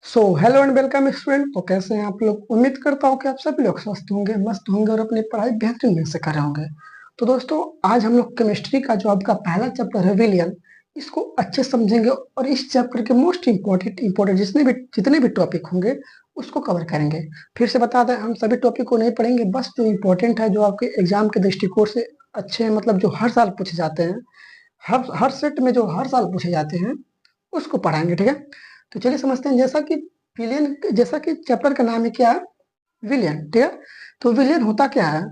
Hello and welcome student. तो कैसे हैं आप लोग? उम्मीद करता हूँ कि आप सभी लोग स्वस्थ होंगे, मस्त होंगे और अपनी पढ़ाई बेहतरीन ढंग से कर रहे होंगे। तो दोस्तों, आज हम लोग केमिस्ट्री का जो आपका पहला चैप्टर है विलियन, इसको अच्छे से समझेंगे और इस चैप्टर के मोस्ट इंपॉर्टेंट जितने भी टॉपिक होंगे उसको कवर करेंगे। फिर से बता दें, हम सभी टॉपिक को नहीं पढ़ेंगे, बस जो इंपॉर्टेंट है, जो आपके एग्जाम के दृष्टिकोण से अच्छे हैं, मतलब जो हर साल पूछे जाते हैं, हर सेट में जो हर साल पूछे जाते हैं, उसको पढ़ाएंगे। ठीक है, तो चलिए समझते हैं। जैसा कि चैप्टर का नाम है क्या है, विलयन। ठीक है, तो विलयन होता क्या है?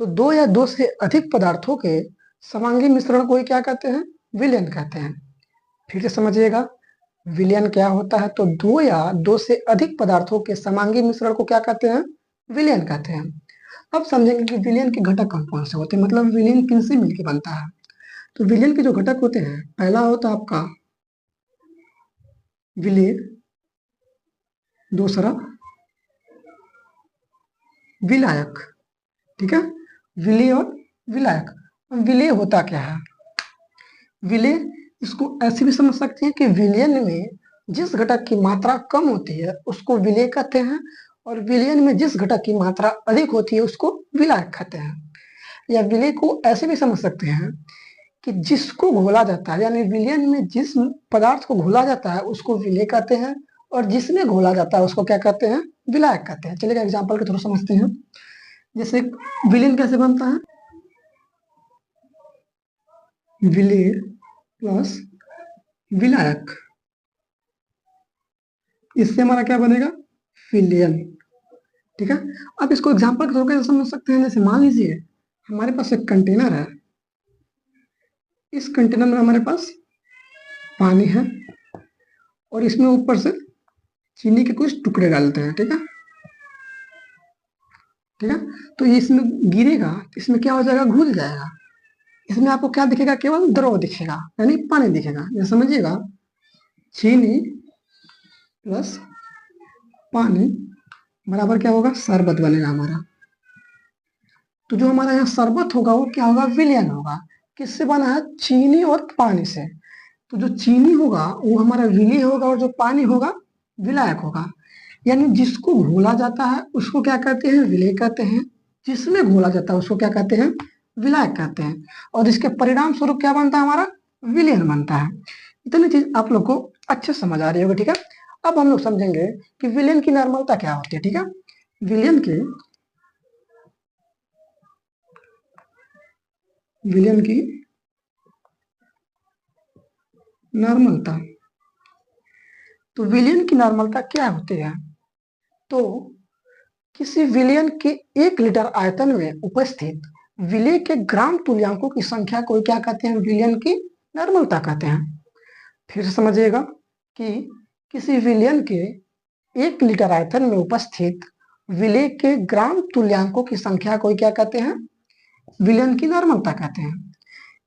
तो दो या दो से अधिक पदार्थों के समांगी मिश्रण को ही क्या कहते हैं? विलयन कहते हैं। फिर से समझिएगा, विलयन क्या होता है? तो दो या दो से अधिक पदार्थों के समांगी मिश्रण को क्या कहते हैं? विलयन कहते हैं। अब समझेंगे कि विलयन के घटक कौन कौन से होते हैं, मतलब विलयन किनसे मिलकर बनता है। तो विलयन के जो घटक होते हैं, पहला होता है आपका विलेय, दूसरा विलायक। ठीक है, विलेय और विलायक। अब विलेय होता क्या है? विलेय, इसको ऐसे भी समझ सकते हैं कि विलयन में जिस घटक की मात्रा कम होती है उसको विलेय कहते हैं, और विलयन में जिस घटक की मात्रा अधिक होती है उसको विलायक कहते हैं। या विलेय को ऐसे भी समझ सकते हैं कि जिसको घोला जाता है, यानी विलयन में जिस पदार्थ को घोला जाता है उसको विलेय कहते हैं, और जिसमें घोला जाता है उसको क्या कहते हैं? विलायक कहते हैं। चलिए एग्जाम्पल के थ्रू समझते हैं। जैसे विलेन कैसे बनता है? विलेय प्लस विलायक, इससे हमारा क्या बनेगा? विलियन। ठीक है, अब इसको एग्जाम्पल के थ्रू कैसे समझ सकते हैं? जैसे मान लीजिए हमारे पास एक कंटेनर है, इस कंटेनर में हमारे पास पानी है और इसमें ऊपर से चीनी के कुछ टुकड़े डालते हैं। ठीक है, ठीक है, तो ये इसमें गिरेगा तो इसमें क्या हो जाएगा? घुल जाएगा। इसमें आपको क्या दिखेगा? केवल द्रव दिखेगा, यानी पानी दिखेगा। ये समझिएगा, चीनी प्लस पानी बराबर क्या होगा? शरबत बनेगा हमारा। तो जो हमारा यहाँ शरबत होगा वो क्या होगा? विलयन होगा। किससे बना है? चीनी और पानी से। तो जो चीनी होगा वो हमारा विलय होगा और जो पानी होगा विलायक होगा। यानी जिसको घोला जाता है उसको क्या कहते हैं? विलय कहते हैं। जिसमें घोला जाता है उसको क्या कहते हैं? विलायक कहते हैं। और इसके परिणाम स्वरूप क्या बनता है? हमारा विलयन बनता है। इतनी चीज आप लोग को अच्छे से समझ आ रही होगी। ठीक है, अब हम लोग समझेंगे कि विलयन की नॉर्मलता क्या होती है। ठीक है, विलयन की नॉर्मलता। तो विलयन की नॉर्मलता क्या होती है? तो किसी विलयन के 1 लीटर आयतन में उपस्थित विलय के ग्राम तुल्यांकों की संख्या को क्या कहते हैं? विलयन की नॉर्मलता कहते हैं। फिर समझिएगा कि किसी विलयन के 1 लीटर आयतन में उपस्थित विलय के ग्राम तुल्यांकों की संख्या को क्या कहते हैं? विलयन की नॉर्मलता कहते हैं।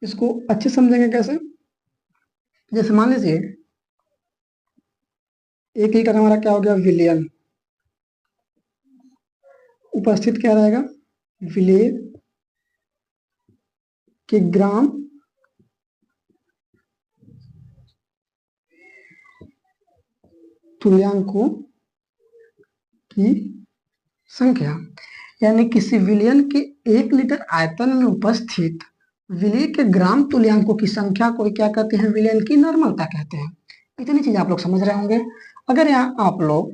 इसको अच्छे समझेंगे कैसे? जैसे मान लीजिए 1 लीटर हमारा क्या हो गया? विलयन। उपस्थित क्या रहेगा? विलय के ग्राम तुल्यांकों की संख्या। यानी किसी विलयन के 1 लीटर आयतन में उपस्थित विलय के ग्राम तुल्यांकों की संख्या को क्या कहते हैं? विलयन की नॉर्मलता कहते हैं। इतनी चीज आप लोग समझ रहे होंगे। अगर यहाँ आप लोग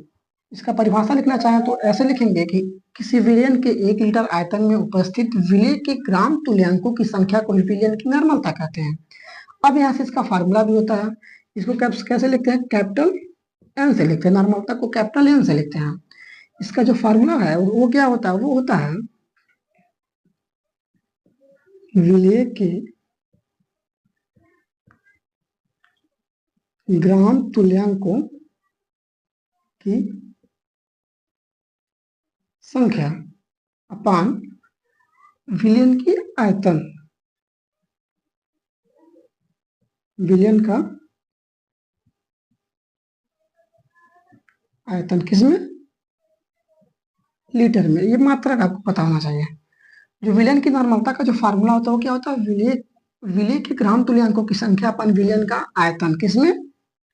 इसका परिभाषा लिखना चाहें तो ऐसे लिखेंगे कि किसी विलयन के 1 लीटर आयतन में उपस्थित विलय के ग्राम तुल्यांकों की संख्या को विलयन की नॉर्मलता कहते हैं। अब यहाँ से इसका फार्मूला भी होता है। इसको कैसे लिखते हैं? कैपिटल एन से लिखते हैं। नॉर्मलता को कैपिटल एन से लिखते हैं। इसका जो फार्मूला है वो क्या होता है? वो होता है विलय के ग्राम तुल्यांकों की संख्या अपान विलयन की आयतन। विलयन का आयतन किसमें? लीटर में। ये मात्रक आपको पता होना चाहिए। जो विलयन की नॉर्मलता का जो फार्मूला होता है वो क्या होता है? विलय विलय के ग्राम तुल्यांकों की संख्या अपन विलयन का आयतन किसमें?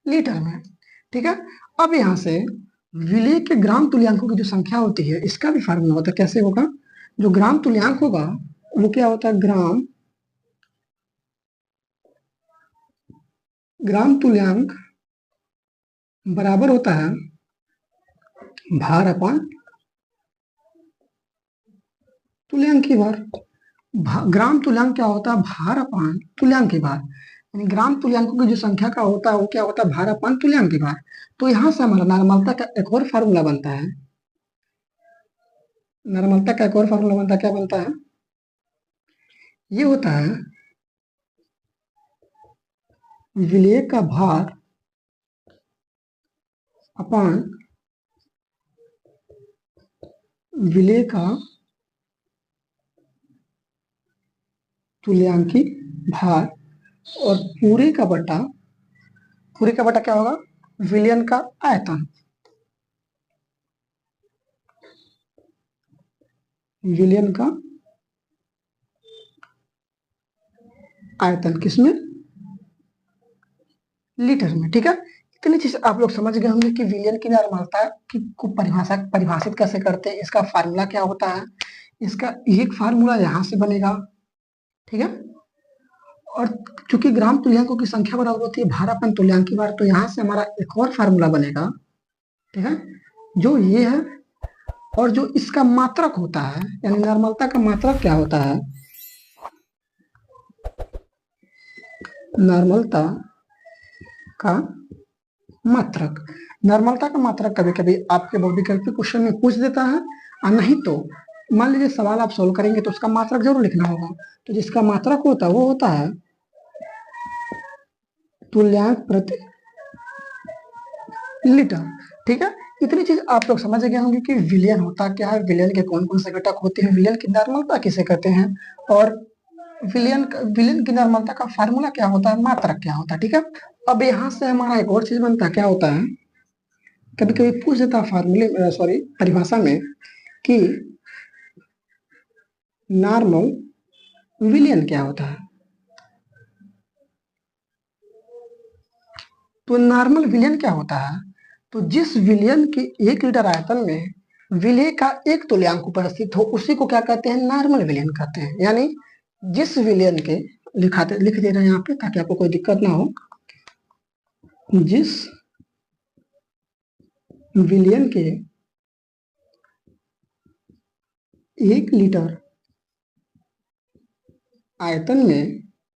लीटर में। ठीक है, अब यहां से विलेय के ग्राम तुल्यांकों की जो संख्या होती है इसका भी फार्मूला होता है। कैसे होगा? जो ग्राम तुल्यांक होगा वो क्या होता है? ग्राम तुल्यांक बराबर होता है भार अपान तुल्यांक की भार। ग्राम तुल्यांक क्या होता है? भार अपान तुल्यांक की भार। यानी ग्राम तुल्यांकों की जो संख्या का होता है वो क्या होता है? भार अपान तुल्यांक की भार। तो यहां से हमारा नॉर्मलता का एक और फार्मूला बनता है। नॉर्मलता का एक और फार्मूला बनता है, क्या बनता है? ये होता है विलेय का भार अपान विलेय का तुल्यांकी भार, और पूरे का बटा क्या होगा? विलयन का आयतन। विलयन का आयतन किसमें? लीटर में। ठीक है, इतनी चीज आप लोग समझ गए होंगे कि विलयन की नॉर्मलता की को परिभाषित कैसे करते हैं, इसका फार्मूला क्या होता है। इसका एक फार्मूला यहां से बनेगा, ठीक है। और चूंकि ग्राम तुल्यांकों की संख्या बराबर होती है भार अपन तुल्यांक की भार, तो यहां से हमारा एक और फार्मूला बनेगा, ठीक है, जो ये है। और जो इसका मात्रक होता है, यानी नॉर्मलता का मात्रक क्या होता है? नॉर्मलता का मात्रक। नॉर्मलता का मात्रक कभी कभी आपके वैकल्पिक क्वेश्चन में पूछ देता है, और नहीं तो मान लीजिए सवाल आप सोल्व करेंगे तो उसका मात्रक जरूर लिखना होगा। तो जिसका मात्रक होता है वो होता है तुल्यांक प्रति लीटर। ठीक है, इतनी चीज आप लोग समझ गए होंगे कि विलयन होता क्या है, विलयन के कौन कौन से घटक होते हैं, विलयन की नॉर्मलता किसे कहते हैं, और विलयन की नॉर्मलता का फार्मूला क्या होता है, मात्रक क्या होता है। ठीक है, अब यहाँ से हमारा एक और चीज बनता है, क्या होता है? कभी कभी पूछ देता है फार्मूले सॉरी परिभाषा में कि नॉर्मल विलयन क्या होता है। तो नॉर्मल विलयन क्या होता है? तो जिस विलयन के 1 लीटर आयतन में विलेय का एक तुल्यांक उपस्थित हो उसी को क्या कहते हैं? नॉर्मल विलयन कहते हैं। यानी जिस विलयन के लिख दे रहे हैं यहाँ पे ताकि आपको कोई दिक्कत ना हो। जिस विलयन के 1 लीटर आयतन में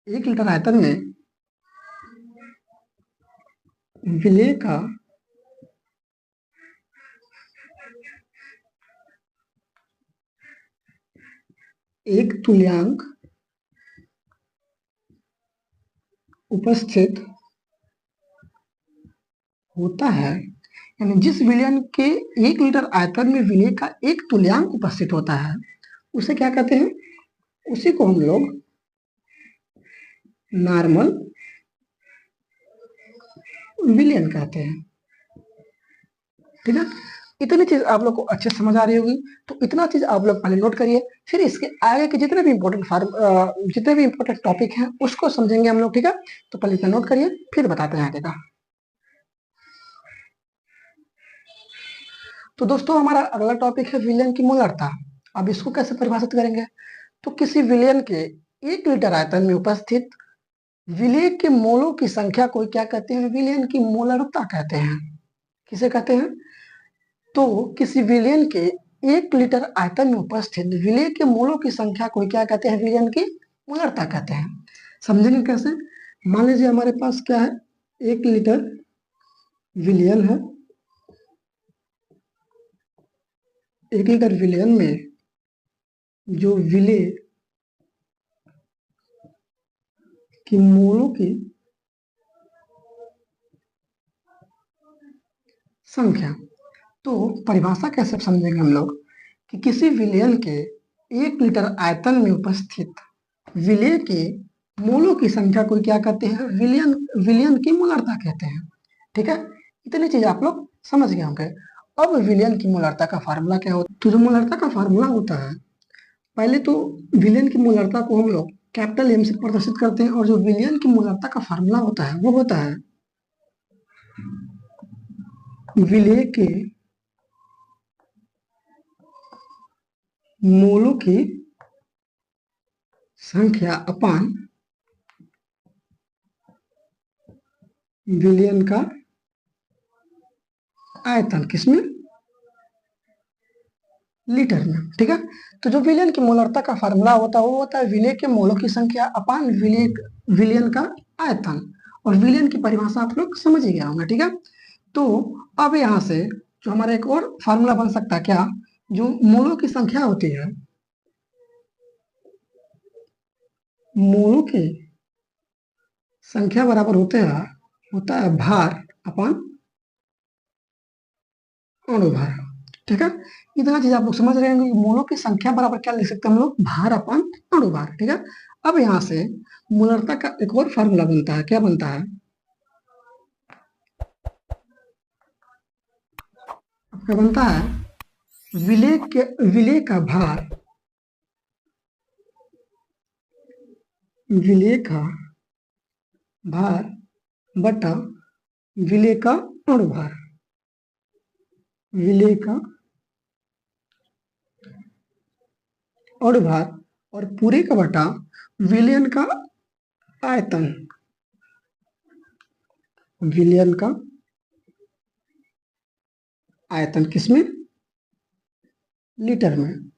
1 लीटर आयतन में विलेय का एक तुल्यांक उपस्थित होता है, यानी जिस विलयन के 1 लीटर आयतन में विलेय का एक तुल्यांक उपस्थित होता है उसे क्या कहते हैं? उसी को हम लोग नॉर्मल विलयन कहते हैं। ठीक है, इतनी चीज आप लोग को अच्छे से समझ आ रही होगी। तो इतना चीज आप लोग पहले नोट करिए, फिर इसके आगे के जितने भी इंपॉर्टेंट टॉपिक हैं उसको समझेंगे हम लोग। ठीक है, तो पहले इतना नोट करिए फिर बताते हैं आगे का। तो दोस्तों हमारा अगला टॉपिक है विलयन की मोलरता। अब इसको कैसे परिभाषित करेंगे? तो किसी विलयन के 1 लीटर आयतन में उपस्थित विलेय के मोलों की संख्या को क्या कहते हैं? विलयन की मोलरता कहते हैं। किसे कहते हैं? तो किसी विलयन के 1 लीटर आयतन में उपस्थित विलेय के मोलों की संख्या को क्या कहते हैं? विलयन की मोलरता कहते हैं। समझेंगे कैसे? मान लीजिए हमारे पास क्या है, 1 लीटर विलयन है। 1 लीटर विलयन में जो विलेय की मोलों की संख्या, तो परिभाषा कैसे समझेंगे हम लोग कि किसी विलयन के 1 लीटर आयतन में उपस्थित विलेय के मोलों की संख्या को क्या कहते हैं? विलयन की मोलरता कहते हैं। ठीक है, इतनी चीज आप लोग समझ गए होंगे। अब विलयन की मोलरता का फार्मूला क्या होता है? तो जो मोलरता का फार्मूला होता है, पहले तो विलयन की मोलरता को हम लोग कैपिटल एम से प्रदर्शित करते हैं, और जो विलयन की मोलरता का फार्मूला होता है वो होता है विलेय के मोलों की संख्या अपान विलयन का आयतन, किसमें? लीटर में। ठीक है, तो जो विलयन की मोलरता का फार्मूला होता है वो होता है विलेय के मोलों की संख्या अपान विलयन का आयतन। और विलयन की परिभाषा आप लोग समझ ही गए होंगे। ठीक है, तो अब यहां से जो हमारा एक और फार्मूला बन सकता है क्या, जो मोलों की संख्या होती है, मोलों की संख्या बराबर होता है भार अपान अणुभार। ठीक है, इतना चीज आप लोग समझ रहे होंगे। मोलों की संख्या बराबर क्या लिख सकते हैं हम लोग, भार अपान अणुभार। ठीक है, अब यहां से मोलरता का एक और फार्मूला बनता है, क्या बनता है, क्या बनता है, विलेय का भार, विलेय का भार बटा विलेय का अणुभार, विलेय का अणुभार और पूरे का बटा विलयन का आयतन, विलयन का आयतन किसमें, लीटर में।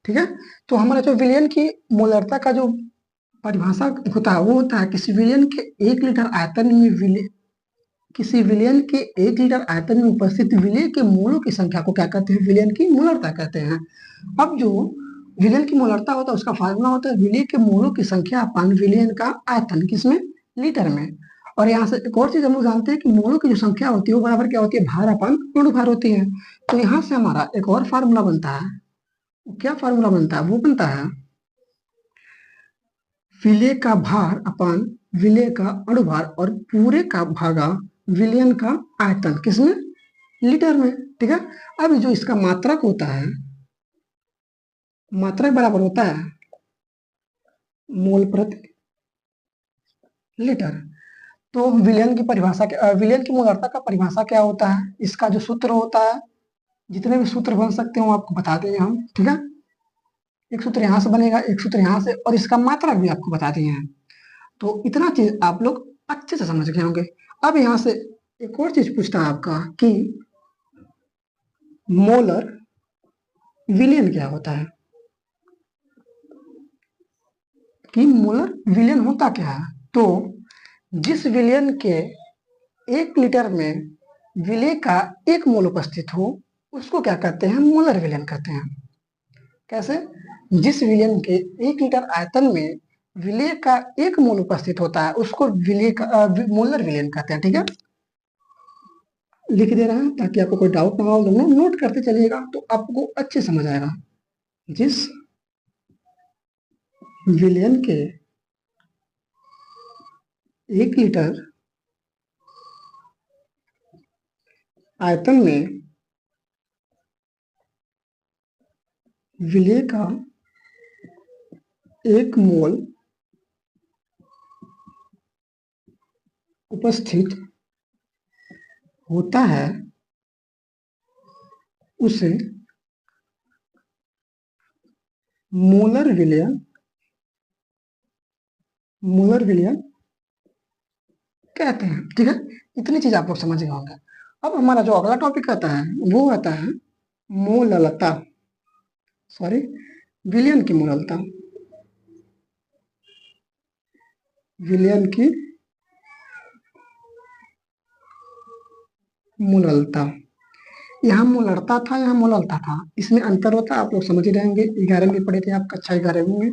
ठीक है, तो हमारा जो विलयन की मोलरता का जो परिभाषा होता है वो होता है किसी विलयन के 1 लीटर आयतन में किसी विलयन के 1 लीटर आयतन में उपस्थित विलेय के मोलों की संख्या को क्या कहते हैं, विलयन की मोलरता कहते हैं। अब जो विलयन की मोलरता होता है उसका फार्मूला होता है विलेय के मोलों की संख्या अपान विलयन का आयतन, किसमें, लीटर में। और यहाँ से एक और चीज हम लोग जानते हैं कि मोलों की जो संख्या होती है वो बराबर क्या होती है, भार अपान अणुभार होती है। तो यहाँ से हमारा एक और फार्मूला बनता है, क्या फार्मूला बनता है, वो बनता है विलेय का भार अपान विलेय का अणुभार और पूरे का भागा विलयन का आयतन, किसमें, लीटर में। ठीक है, अब जो इसका मात्रक होता है, मात्रक बराबर होता है मोल प्रति लीटर। तो विलयन की परिभाषा विलयन की मोलरता का परिभाषा क्या होता है, इसका जो सूत्र होता है, जितने भी सूत्र बन सकते हैं वो आपको बता देंगे हम। ठीक है, एक सूत्र यहाँ से बनेगा, एक सूत्र यहाँ से, और इसका मात्रक भी आपको बता दिए हैं। तो इतना चीज आप लोग अच्छे से समझ गए होंगे। अब यहाँ से एक और चीज पूछता है आपका कि मोलर विलयन क्या होता है, कि मोलर विलयन होता क्या है। तो जिस विलयन के 1 लीटर में विलेय का 1 मोल उपस्थित हो उसको क्या कहते हैं, मोलर विलयन कहते हैं। कैसे, जिस विलयन के 1 लीटर आयतन में विलेय का 1 मोल उपस्थित होता है उसको विलेय का मोलर विलयन कहते हैं। ठीक है, लिख दे रहे हैं ताकि आपको कोई डाउट ना हो, नोट करते चलिएगा तो आपको अच्छे समझ आएगा। जिस विलयन के 1 लीटर आयतन में विलेय का 1 मोल उपस्थित होता है उसे मोलर विलयन कहते हैं। ठीक है, इतनी चीज आप लोग समझ गए होंगे। अब हमारा जो अगला टॉपिक आता है वो आता है मोललता, सॉरी, विलयन की मोललता, विलयन की मोललता। यहाँ मोलरता था, यहाँ मोललता था, इसमें अंतर होता है, आप लोग समझ ही रहेंगे, 11वीं में पढ़े थे आप, कक्षा 11वीं में।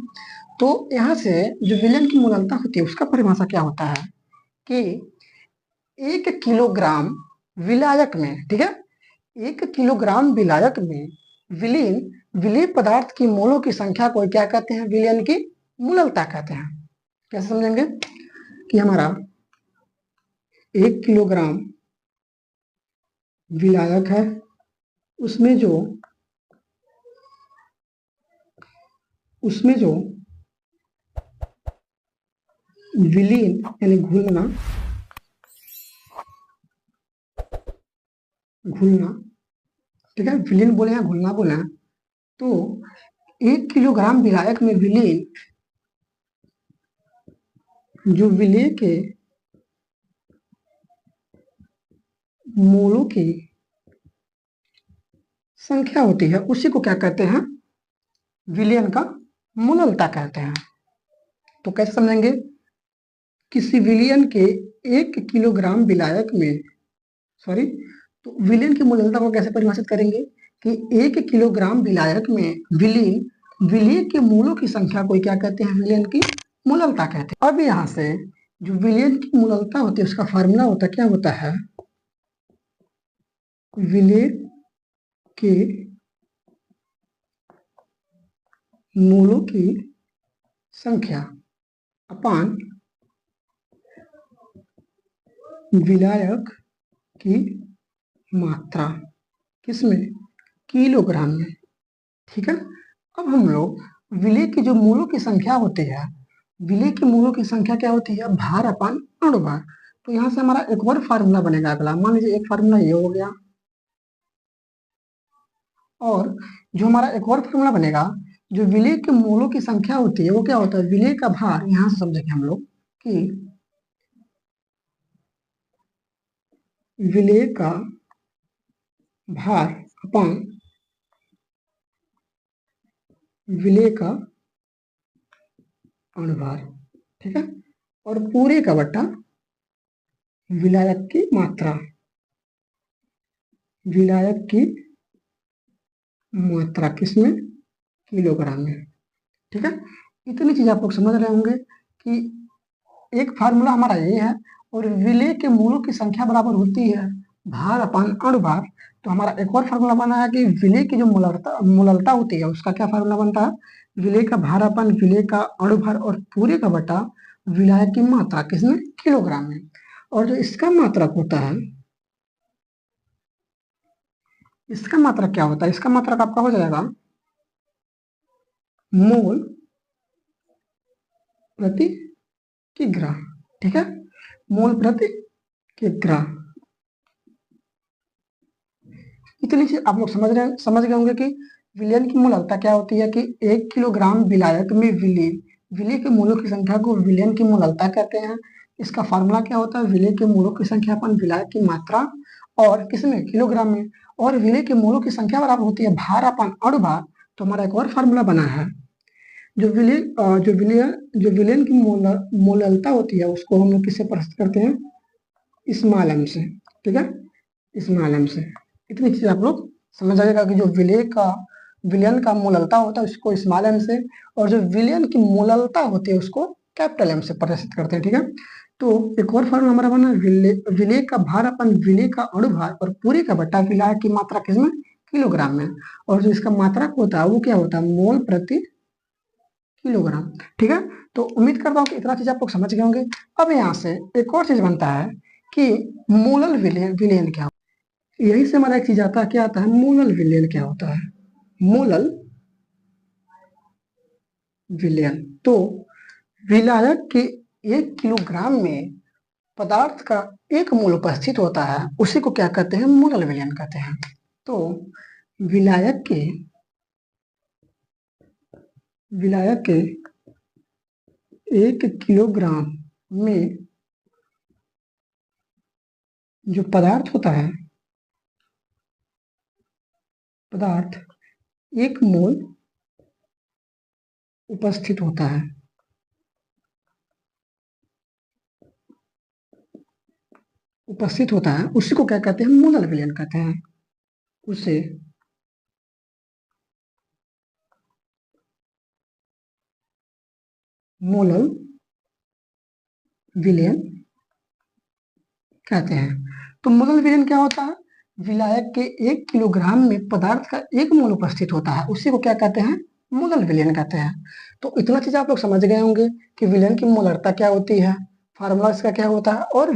तो यहाँ से जो विलयन की मोललता होती है उसका परिभाषा क्या होता है कि 1 किलोग्राम विलायक में, ठीक है, 1 किलोग्राम विलायक में विलीय पदार्थ की मोलों की संख्या को क्या कहते हैं, विलयन की मोललता कहते हैं। कैसे समझेंगे कि हमारा 1 किलोग्राम विलायक है, उसमें जो विलीन यानी घुलना घुलना, ठीक है, विलीन बोले या घुलना बोले हैं, तो 1 किलोग्राम विलायक में विलीन, जो विलेय के मोलों की संख्या होती है उसी को क्या कहते हैं, विलयन का मोललता कहते हैं। तो कैसे समझेंगे, किसी विलयन के 1 किलोग्राम विलायक में, सॉरी, तो विलयन की मोललता को कैसे परिभाषित करेंगे कि 1 किलोग्राम विलायक में विलीन विलेय के मोलों की संख्या को क्या कहते हैं, विलयन की मोललता कहते हैं। अब यहां से जो विलयन की मोललता होती है उसका फार्मूला होता क्या होता है, विलेय के मोलों की संख्या अपान विलायक की मात्रा, किसमें, किलोग्राम में, ठीक है। अब हम लोग विलेय की जो मोलों की संख्या होती है, विलेय की मोलों की संख्या क्या होती है, भार अपान अणुभार। तो यहां से हमारा एक और फार्मूला बनेगा अगला, मान लीजिए एक फार्मूला ये हो गया, और जो हमारा एक और फार्मूला बनेगा, जो विलेय के मोलों की संख्या होती है वो क्या होता है, विलेय का भार, यहां से समझेंगे हम लोग कि विलेय का भार अपान विलेय का अणुभार, ठीक है, और पूरे का बट्टा विलायक की मात्रा, विलायक की मात्रा किसमें, किलोग्राम में, ठीक है। इतनी चीज आप लोग समझ रहे होंगे कि एक फार्मूला हमारा ये है, और विलेय के मोलों की संख्या बराबर होती है भार अपान अणुभार। तो हमारा एक और फार्मूला बना है कि विलेय की जो मोललता होती है उसका क्या फार्मूला बनता है, विलेय का भार अपान विलेय का अणुभार और पूरे का बटा विलायक की मात्रा, किसमें, किलोग्राम में। और जो इसका मात्रक होता है, इसका मात्रक क्या होता है, इसका मात्रक आपका हो जाएगा मोल प्रति किग्रा, ठीक है, मोल प्रति किग्रा। इतनी चीज आप लोग समझ गए होंगे कि विलयन की मोललता क्या होती है, कि 1 किलोग्राम विलायक में विलेय के मोलों की संख्या को विलयन की मोललता कहते हैं। इसका फार्मूला क्या होता है, विलेय के मोलों की संख्या अपन विलायक की मात्रा, और किसमें, किलोग्राम में, और विलेय के मोलों की संख्या बराबर होती है भार अपन अणुभार। तो हमारा एक और फार्मूला बना है, जो विलयन की मोललता होती है उसको हम लोग किससे प्रस्तुत करते हैं, स्मॉल एम से, ठीक है, स्मॉल एम से। इतनी चीज आप लोग समझ आएगा कि जो विलयन का मोललता होता है उसको स्मॉल एम से, और जो विलयन की मोललता होती है उसको कैपिटल एम से प्रदर्शित करते हैं, ठीक है। तो एक और फॉर्मूला हमारा बना, विलेय का भार अपन विलेय का अणुभार और पूरे का बट्टा विलायक की मात्रा किसमें, किलोग्राम में, और जो इसका मात्रक होता है वो क्या होता है, मोल प्रति किलोग्राम, ठीक है। तो उम्मीद करता हूँ कि इतना चीज आप लोग समझ गए होंगे। अब यहाँ से एक और चीज बनता है कि मोलल विलयन क्या, यही से हमारा एक चीज आता है, क्या आता है, मोलल विलयन क्या होता है, मोलल विलयन। तो विलायक के 1 किलोग्राम में पदार्थ का 1 मोल उपस्थित होता है उसी को क्या कहते हैं, मोलल विलयन कहते हैं। तो विलायक के 1 किलोग्राम में जो पदार्थ होता है, पदार्थ 1 मोल उपस्थित होता है, उसी को क्या कहते हैं, मोलल विलयन कहते हैं। उसे मोलल विलयन कहते हैं। तो मोलल विलयन क्या होता है, विलायक के 1 किलोग्राम में पदार्थ का 1 मोल उपस्थित होता है उसी को क्या कहते हैं, मोलल विलयन कहते हैं। तो इतना चीज आप लोग समझ गए होंगे कि विलयन की मोलरता क्या होती है, फार्मूला इसका क्या होता है, और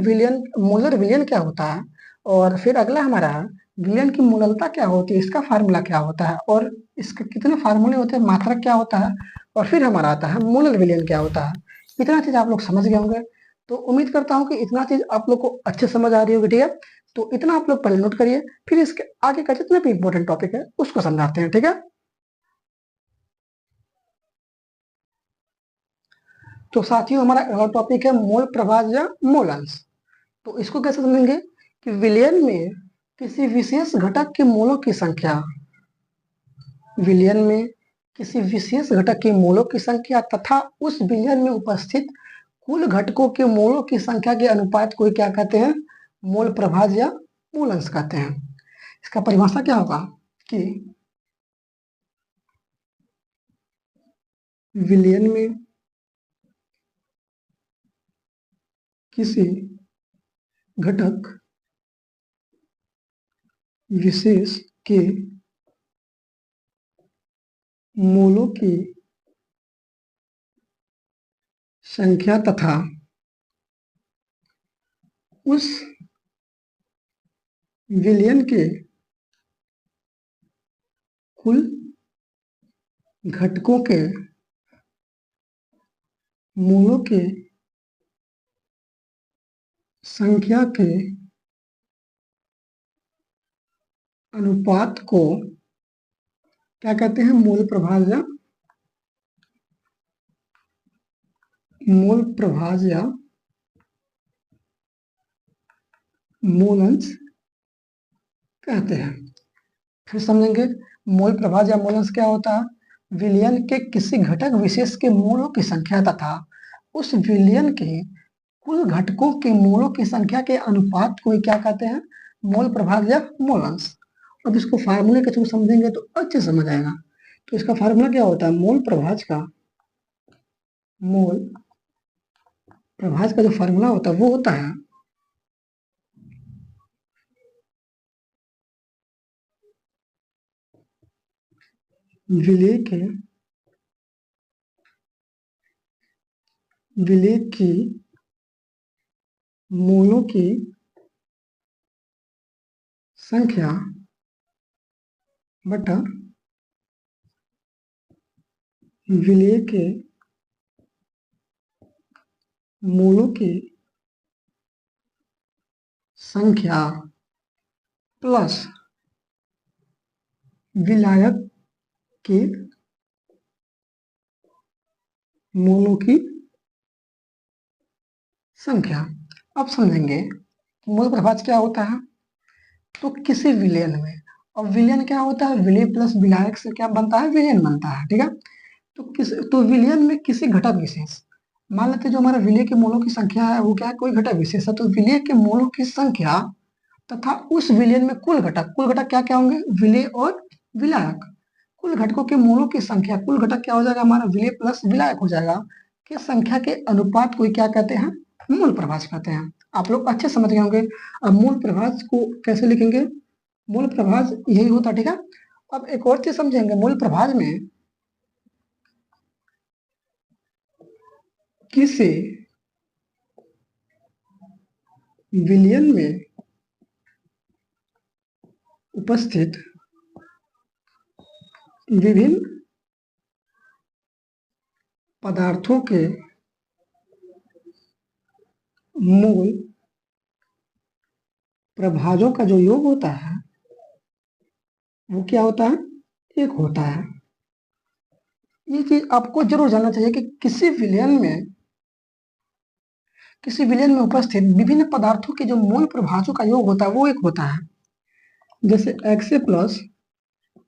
मोलर विलयन क्या होता है, और फिर अगला हमारा विलयन की मोललता क्या होती है, इसका फार्मूला क्या होता है, और इसके कितने फार्मूले होते हैं, मात्रक क्या होता है, और फिर हमारा आता है मोलल विलयन क्या होता है। इतना चीज आप लोग समझ गए होंगे। तो उम्मीद करता हूँ कि इतना चीज आप लोग को अच्छे समझ आ रही होगी, ठीक है। तो इतना आप लोग पहले नोट करिए, फिर इसके आगे का जितना भी इंपॉर्टेंट टॉपिक है उसको समझाते हैं, ठीक है। तो साथियों, हमारा अगला टॉपिक है मोल प्रभाज या मोल अंश। तो इसको कैसे समझेंगे कि विलयन में किसी विशेष घटक के मोलों की संख्या, विलयन में किसी विशेष घटक के मोलों की संख्या तथा उस विलयन में उपस्थित कुल घटकों के मोलों की संख्या के अनुपात को क्या कहते हैं, मोल प्रभाज या मोल अंश कहते हैं। इसका परिभाषा क्या होगा कि विलयन में किसी घटक विशेष के मोलों की संख्या तथा उस विलयन के कुल घटकों के मोलों की संख्या के अनुपात को क्या कहते हैं, मोल प्रभाज या मोल प्रभाज या मोल अंश कहते हैं। फिर समझेंगे मोल प्रभाज या मोल अंश क्या होता है। विलयन के किसी घटक विशेष के मोलों की संख्या तथा उस विलयन के कुल घटकों के मोलों की संख्या के अनुपात को क्या कहते हैं, मोल प्रभाज या मोल अंश। अब इसको फार्मूले के थ्रू समझेंगे तो अच्छे समझ आएगा। तो इसका फार्मूला क्या होता है, मोल प्रभाज का जो फार्मूला होता है वो होता है विलय की मोलों की संख्या बटा विलय के मोलों की संख्या प्लस विलायक के मोलों की संख्या। अब समझेंगे मोल प्रभाज क्या होता है। तो किसी विलयन में, अब विलयन क्या होता है, विलय प्लस विलायक से क्या बनता है, विलयन बनता है, ठीक है। तो विलयन में किसी घटक विशेष, मान लेते जो हमारा विलय के मोलों की संख्या है वो क्या है, कोई घटक विशेष है। तो विलय के मोलों की संख्या तथा उस विलयन में कुल घटक क्या क्या होंगे, विलय और विलायक। कुल घटकों के मोलों की संख्या, कुल घटक क्या हो जाएगा हमारा, विलय प्लस विलायक हो जाएगा, कि संख्या के अनुपात को क्या कहते हैं, मूल प्रभाज कहते हैं। आप लोग अच्छे समझ गए होंगे। अब मूल प्रभाज को कैसे लिखेंगे, मूल प्रभाज यही होता, ठीक है। अब एक और चीज समझेंगे, मूल प्रभाज में किसी विलयन में उपस्थित विभिन्न पदार्थों के मूल प्रभाजों का जो योग होता है वो क्या होता है, एक होता है। ये चीज आपको जरूर जानना चाहिए कि किसी विलयन में उपस्थित विभिन्न पदार्थों के जो मूल प्रभाजों का योग होता है वो एक होता है। जैसे x प्लस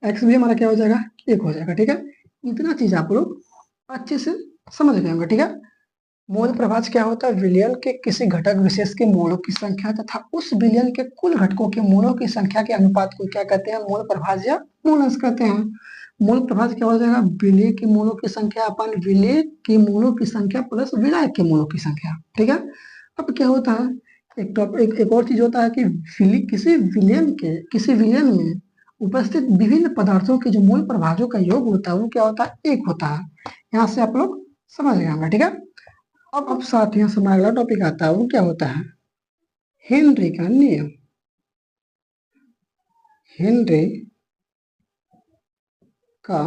एक्स भी हमारा क्या हो जाएगा, एक हो जाएगा, ठीक है। इतना चीज आप लोग अच्छे से समझ गए होंगे, ठीक है। मोल प्रभाज क्या होता है, विलयन के किसी घटक विशेष के मोलों की संख्या तथा उस विलयन के कुल घटकों के मोलों की संख्या के अनुपात को क्या कहते हैं, मोल प्रभाज या मोल अंश कहते हैं। मोल प्रभाज क्या हो जाएगा, विलय के मोलों की संख्या अपन विलय के मोलों की संख्या प्लस विलायक के मोलों की संख्या, ठीक है। अब क्या होता है, एक और चीज होता है कि किसी विलयन में उपस्थित विभिन्न पदार्थों के जो मूल प्रभाजों का योग होता है वो क्या होता है, एक होता है। यहाँ से आप लोग समझ गए होंगे, ठीक है। अब साथियों से हमारा अगला टॉपिक आता है वो क्या होता है, हेनरी का नियम। हेनरी का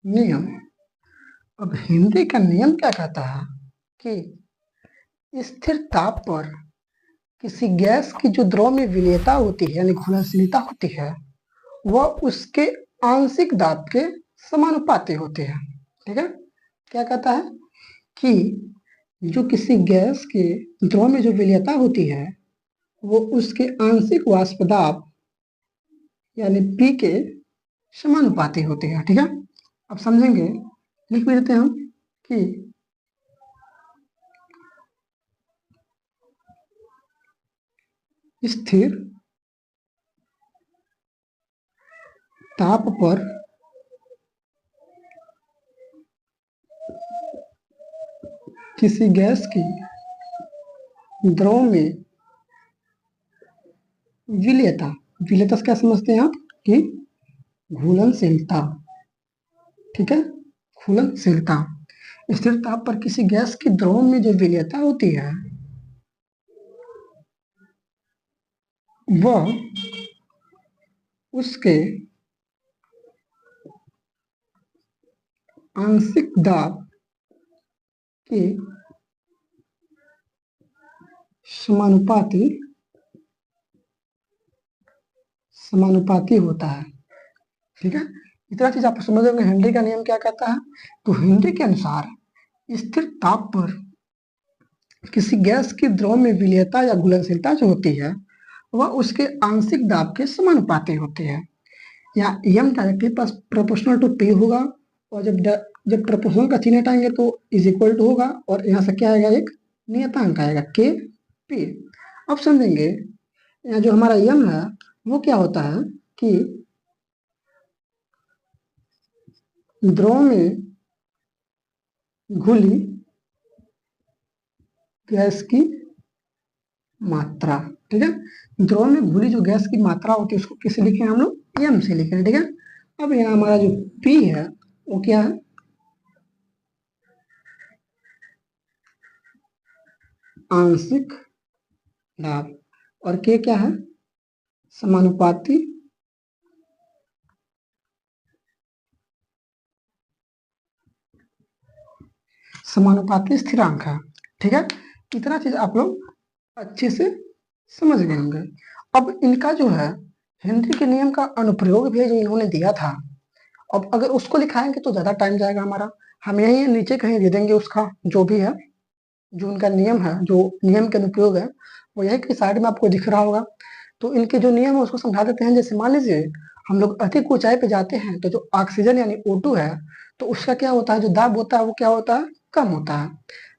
नियम। अब हेनरी का नियम क्या कहता है कि स्थिर ताप पर किसी गैस की जो द्रव में विलेयता होती है यानी घुलनशीलता होती है वह उसके आंशिक दाब के समानुपाती होती है। ठीक है, क्या कहता है कि जो किसी गैस के द्रव में जो विलेयता होती है वो उसके आंशिक वाष्प दाब यानी पी के समानुपाती होती है। ठीक है, अब समझेंगे, लिख भी देते हैं हम कि स्थिर ताप पर किसी गैस की द्रव में विलेयता, विलेयता से क्या समझते हैं आप कि घुलनशीलता। ठीक है, घुलनशीलता, स्थिर ताप पर किसी गैस की द्रव में जो विलेयता होती है वह उसके आंशिक दाब के समानुपाती समानुपाती होता है। ठीक है, इतना चीज आप समझ होंगे। हेनरी का नियम क्या कहता है, तो हेनरी के अनुसार स्थिर ताप पर किसी गैस की द्रव में विलेयता या घुलनशीलता जो होती है वह उसके आंशिक दाब के समानुपाती होती है। या एम डायरेक्टली पास प्रोपोर्शनल टू पी होगा, और जब प्रोपोर्शनल का चिन्ह हटाएंगे तो इज इक्वल टू होगा, और यहाँ से क्या आएगा, एक नियतांक आएगा के पी। अब समझेंगे, यहाँ जो हमारा यम है वो क्या होता है कि द्रव में घुली गैस की मात्रा। ठीक है, द्रव में घुली जो गैस की मात्रा होती है उसको किससे लिखे हम लोग, एम से लिखे। ठीक है, अब यहाँ हमारा जो पी है वो क्या है, आंशिक दाब, और के क्या है, समानुपाती समानुपाती स्थिरांक है। ठीक है, इतना चीज आप लोग अच्छे से समझ गए होंगे। अब इनका जो है हेनरी के नियम का अनुप्रयोग भी जो इन्होंने दिया था, अब अगर उसको लिखाएंगे तो ज्यादा टाइम जाएगा हमारा। हम यही नीचे कहीं दे देंगे उसका जो भी है, जो उनका नियम है, जो नियम के अनुप्रयोग है वो यही कि साइड में आपको दिख रहा होगा। तो इनके जो नियम है उसको समझा देते हैं। जैसे मान लीजिए हम लोग अधिक ऊंचाई पे जाते हैं तो जो ऑक्सीजन यानी O2 है तो उसका क्या होता है, जो दाब होता है वो क्या होता है, कम होता है।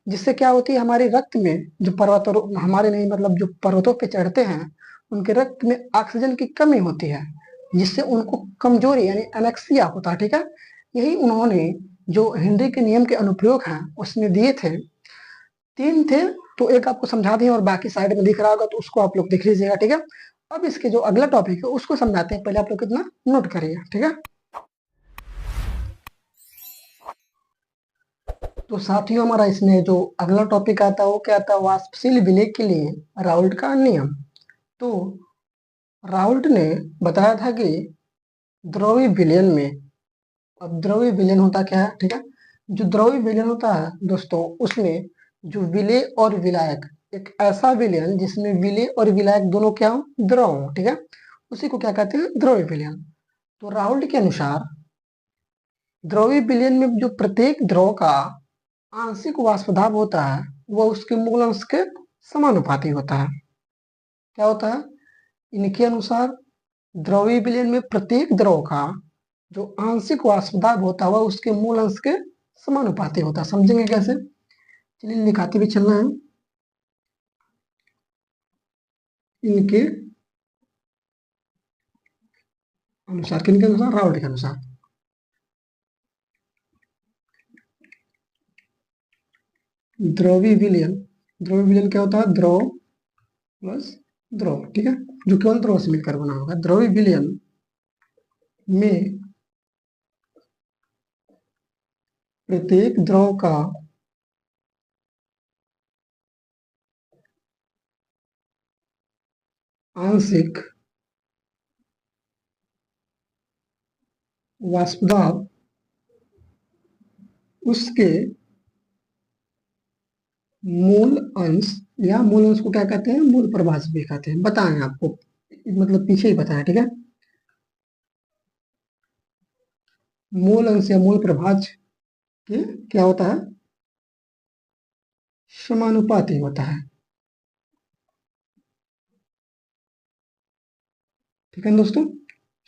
जिससे क्या होती है, हमारे रक्त में जो पर्वतों, हमारे नहीं मतलब जो पर्वतों पे चढ़ते हैं उनके रक्त में ऑक्सीजन की कमी होती है, जिससे उनको कमजोरी यानी एनेक्सिया होता है। ठीक है, यही उन्होंने जो हेनरी के नियम के अनुप्रयोग हैं उसमें दिए थे। तीन थे, तो एक आपको समझा दिए और बाकी साइड में दिख रहा होगा तो उसको आप लोग देख लीजिएगा। ठीक है, अब इसके जो अगला टॉपिक है उसको समझाते हैं, पहले आप लोग कितना नोट करिए। ठीक है, तो साथियों हमारा इसमें जो अगला टॉपिक आता है वो क्या आता है, वाष्पशील विलेय के लिए राउल्ट का नियम। तो राउल्ट ने बताया था कि द्रव्य विलयन में, अब द्रव्य विलयन होता क्या है, ठीक है, जो द्रव्य विलयन होता है दोस्तों उसमें जो विलेय और विलायक, एक ऐसा विलयन जिसमें विलेय और विलायक दोनों क्या हो, द्रव हो। ठीक है, उसी को क्या कहते हैं, द्रव्य विलयन। तो राउल्ट के अनुसार द्रव्य विलयन में जो प्रत्येक द्रव का आंशिक वाष्प दाब होता है वह उसके मूल अंश के समानुपाती होता है। क्या होता है, इनके अनुसार द्रव्य विलयन में प्रत्येक द्रव का जो आंशिक वाष्प दाब होता है वह उसके मूल अंश के समानुपाती होता है। समझेंगे कैसे, चलिए लिखाते भी चलना है। इनके अनुसार, किनके अनुसार, राउल्ट के अनुसार द्रव्य विलयन, द्रव्य विलयन क्या होता है, द्रव प्लस द्रव। ठीक है, जो केवल द्रव से मिलकर बना होगा। द्रव्य विलयन में प्रत्येक द्रव का आंशिक वाष्प दाब उसके मूल अंश, या मूल अंश को क्या कहते हैं, मूल प्रभाज भी कहते हैं, बताएं आपको, मतलब पीछे ही बताया, ठीक है। मूल अंश या मूल प्रभाज के क्या होता है, समानुपाती होता है, ठीक है दोस्तों,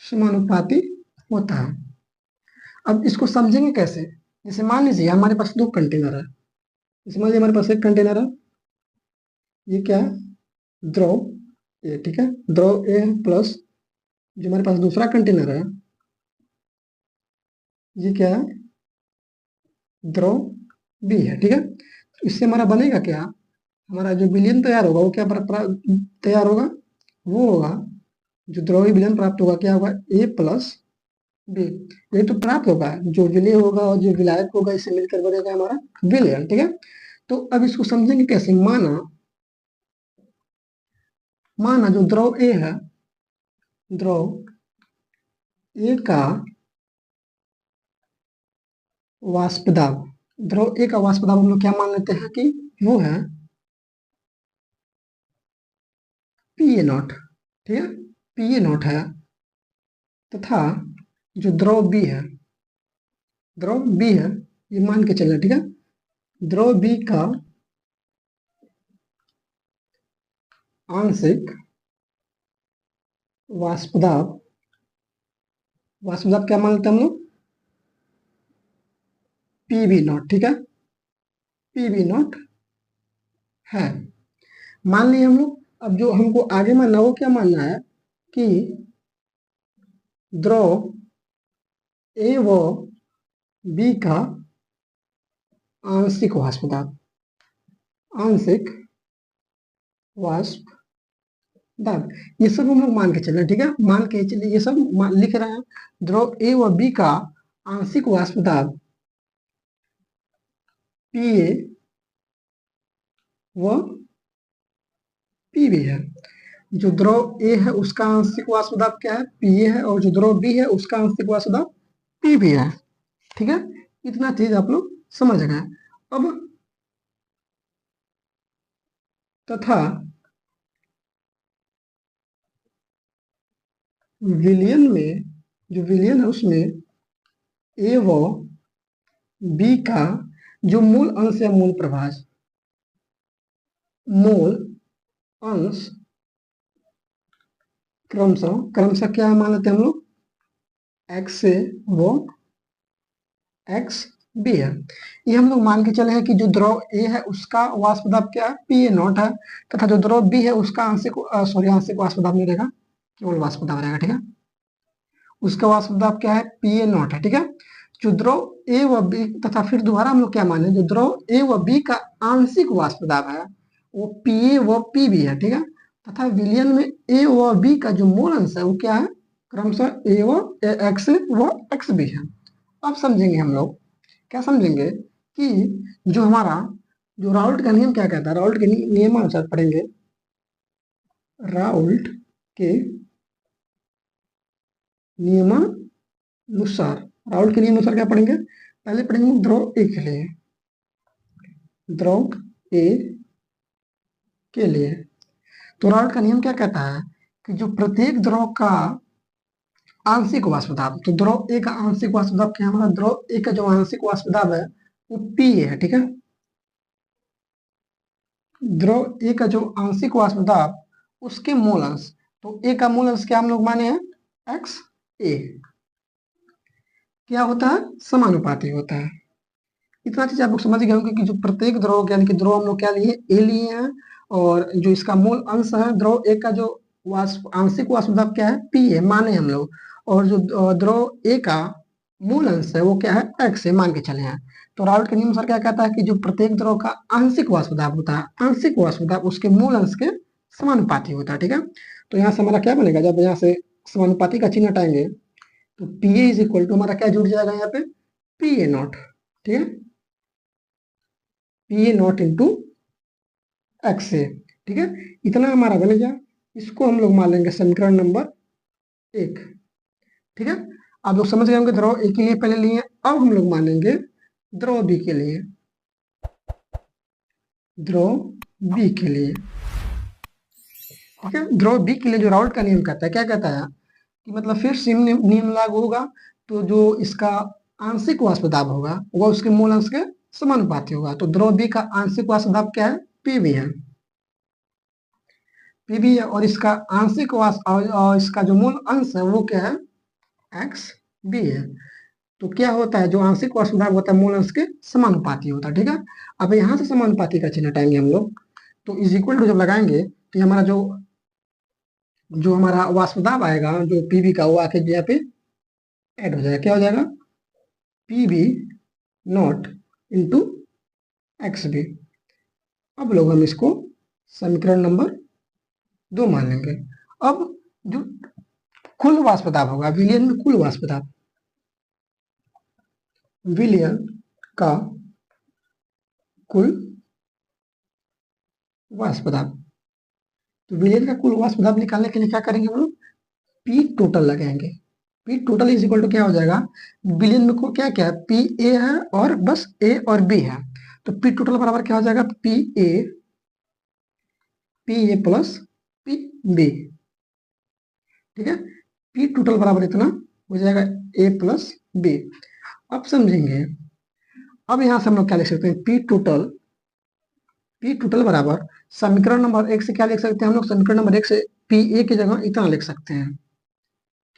समानुपाती होता है। अब इसको समझेंगे कैसे, जैसे मान लीजिए हमारे पास दो कंटेनर है, जैसे मान लीजिए हमारे पास एक कंटेनर है, ये क्या है, द्रव ए, ठीक है, द्रव ए प्लस जो हमारे पास दूसरा कंटेनर है, ये क्या है, द्रव बी है, ठीक है। तो इससे हमारा बनेगा क्या, हमारा जो विलयन तैयार होगा वो क्या तैयार होगा, वो होगा, जो द्रव्य विलयन प्राप्त होगा क्या होगा, ए प्लस बी। ये तो प्राप्त होगा, जो विलय होगा और जो विलायक होगा इससे मिलकर बनेगा हमारा विलयन, ठीक है। तो अब इसको समझेंगे कैसे, माना माना जो द्रव ए है, द्रव ए का वाष्प दाब, द्रव ए का वाष्प दाब हम लोग क्या मान लेते हैं कि वो है पी ए नॉट, ठीक है, पी ए नॉट है, तथा जो द्रव बी है, द्रव बी है, ये मान के चलना, ठीक है, द्रव बी का आंशिक वाष्प दाब, वाष्प दाब क्या मान लेते हैं हम लोग, पी बी नॉट, ठीक है, पी बी नॉट है, मान लिए हम लोग। अब जो हमको आगे मानना, वो क्या मानना है कि द्रव ए व बी का आंशिक वाष्प दाब, आंशिक वाष्प दाब, ये सब हम लोग मान के चल रहे हैं, ठीक है, मान के चलिए, ये सब लिख रहे हैं, द्रव ए व बी का आंशिक वाष्प दाब पी ए व पी बी है। जो द्रव ए है उसका आंशिक वाष्प दाब क्या है, पी ए है, और जो द्रव बी है उसका आंशिक वाष्प दाब पी बी है, ठीक है। इतना चीज आप लोग समझ गए। अब तथा विलियन में, जो विलियन है उसमें ए व बी का जो मूल अंश या मूल प्रभाज, मूल अंश क्रमशः क्रमशः क्या मान लेते हैं हम लोग, एक्स से वो एक्स बी है। ये हम लोग मान के चले हैं कि जो द्रव ए है उसका वाष्प दाब क्या है, पी ए नॉट है, तथा जो द्रव बी है उसका आंशिक सॉरी आंशिक वाष्प दाब नहीं रहेगा, केवल वाष्प दाब रहेगा, ठीक है, उसका वाष्प दाब क्या है, पी ए नॉट है, ठीक है। जो द्रव ए व बी, तथा फिर दोबारा हम लोग क्या माने, जो द्रव ए व बी का आंशिक वाष्प दाब है वो पी ए व पी बी है, ठीक है, तथा विलयन में ए व बी का जो मूल अंश है वो क्या है, क्रमशः ए व एक्स व एक्स बी है। अब समझेंगे हम लोग, क्या समझेंगे कि जो हमारा, जो राउल्ट का नियम क्या कहता है, राउल्ट के नियमानुसार पढ़ेंगे, राउल्ट के नियमानुसार, राउल्ट के नियमानुसार क्या पढ़ेंगे, पहले पढ़ेंगे द्रव ए के लिए, द्रव ए के लिए। तो राउल्ट का नियम क्या कहता है कि जो प्रत्येक द्रव का आंशिक वाष्प दाब, तो द्रव ए का आंशिक वाष्प दाब क्या है, हमारा द्रव ए का जो आंशिक वाष्प दाब है वो पी ए है, ठीक है, द्रव ए का जो आंशिक वाष्प दाब उसके मूल अंश, तो ए का मूल अंश क्या हम लोग माने हैं, एक्स ए, क्या होता है, समानुपाती होता है। इतना चीज आप लोग समझ गए होंगे कि जो प्रत्येक द्रव, यानी कि द्रव हम लोग क्या लिए, ए लिए हैं, और जो इसका मूल अंश है द्रव ए का जो वाष्प आंशिक वाष्प दाब क्या है, पी है माने हम लोग, और जो द्रव ए का मूल अंश है वो क्या है, एक्स है मान के चले हैं। तो राउल्ट के नियम सर क्या कहता है कि जो प्रत्येक द्रव का आंशिक वाष्प दाब होता है, आंशिक वाष्प दाब उसके मूल अंश के समानुपाती होता है, ठीक है। तो यहाँ से हमारा क्या बनेगा, जब यहाँ से समानुपाती का चिन्ह हटाएंगे तो P A is equal to हमारा क्या जुड़ जाएगा यहाँ पे, पी ए नॉट, ठीक है, p A naught into x a, ठीक है, इतना हमारा बनेगा। इसको हम लोग मान लेंगे समीकरण नंबर एक, ठीक है। आप लोग समझ गए होंगे, द्रव ए के लिए पहले लिए, अब हम लोग मानेंगे द्रव बी के लिए, ध्रुव बी के लिए, ठीक है। ध्रुव बी के लिए जो राउल्ट का नियम कहता है, क्या कहता है कि मतलब फिर सेम नियम लागू होगा, तो जो इसका आंशिक वाष्प दाब होगा वह उसके मूल अंश के समानुपाती होगा। तो ध्रुव बी का आंशिक वाष्प दाब क्या है? पीबी है, पीबी है। और इसका आंशिक वाष्प और इसका जो मूल अंश है वो क्या है? एक्स बी है। तो क्या होता है, जो आंशिक वाष्प दाब होता है मूल अंश के समानुपाती होता है, ठीक है। अब यहाँ से समानुपाती का चिन्ह हटाएंगे हम लोग, तो इज इक्वल टू जब लगाएंगे तो ये हमारा जो जो हमारा वाष्प दाब आएगा जो पीबी का, वो आके यहाँ पे ऐड हो जाएगा। क्या हो जाएगा? PB naught into X B. अब लोग हम इसको समीकरण नंबर 2 मान लेंगे। अब जो कुल वाष्प दाब होगा विलयन में, कुल वाष्प दाब, विलयन का कुल वाष्प दाब, तो विलयन का कुल वाष्प दाब निकालने के लिए क्या करेंगे हम लोग? पी टोटल लगाएंगे। P total is equal to क्या हो जाएगा? विलयन में को क्या क्या है? पी ए है और बस ए और बी है, तो पी टोटल बराबर क्या हो जाएगा? P A plus P B, ठीक है। पी टोटल बराबर इतना हो जाएगा, ए प्लस बी। अब समझेंगे, अब यहां से हम लोग क्या लिख सकते हैं? पी टोटल बराबर समीकरण नंबर 1 से क्या लिख सकते हैं हम लोग? समीकरण नंबर 1 से पी ए की जगह इतना लिख सकते हैं।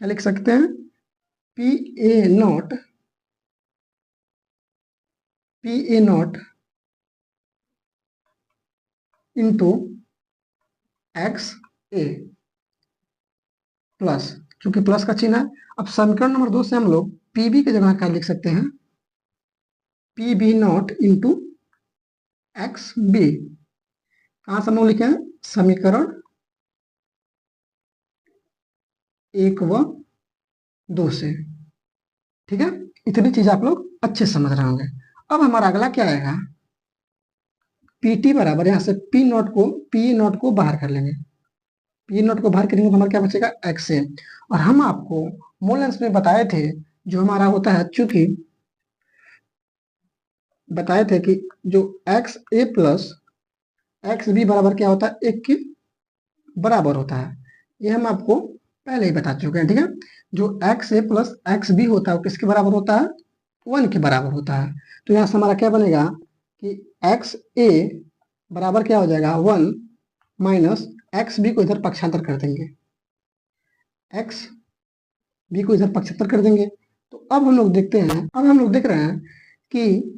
क्या लिख सकते हैं? P A not, P A naught into x A plus, क्योंकि प्लस का चिन्ह है। अब समीकरण नंबर 2 से हम लोग पीबी की जगह क्या लिख सकते हैं? P B naught into X B. कहां से हम लोग लिखे हैं? समीकरण 1 व 2 से, ठीक है। इतनी चीज आप लोग अच्छे से समझ रहे होंगे। अब हमारा अगला क्या आएगा? पीटी बराबर, यहां से पी नॉट को बाहर कर लेंगे। पी नॉट को बाहर करेंगे तो हमारा क्या बचेगा? एक्स ए। और हम आपको मूल अंश में बताए थे, जो हमारा होता है, चूंकि बताए थे कि जो x A plus x B बराबर क्या होता है? 1 के बराबर होता है। ये हम आपको पहले ही बता चुके हैं, ठीक है। जो x A plus x B होता है वो किसके बराबर होता है? 1 के बराबर होता है। तो यहाँ से हमारा क्या बनेगा कि एक्स ए बराबर क्या हो जाएगा? 1 माइनस एक्स बी को इधर पक्षांतर कर देंगे, एक्स बी को इधर पक्षांतर कर देंगे। तो अब हम लोग देखते हैं, अब हम लोग देख रहे हैं कि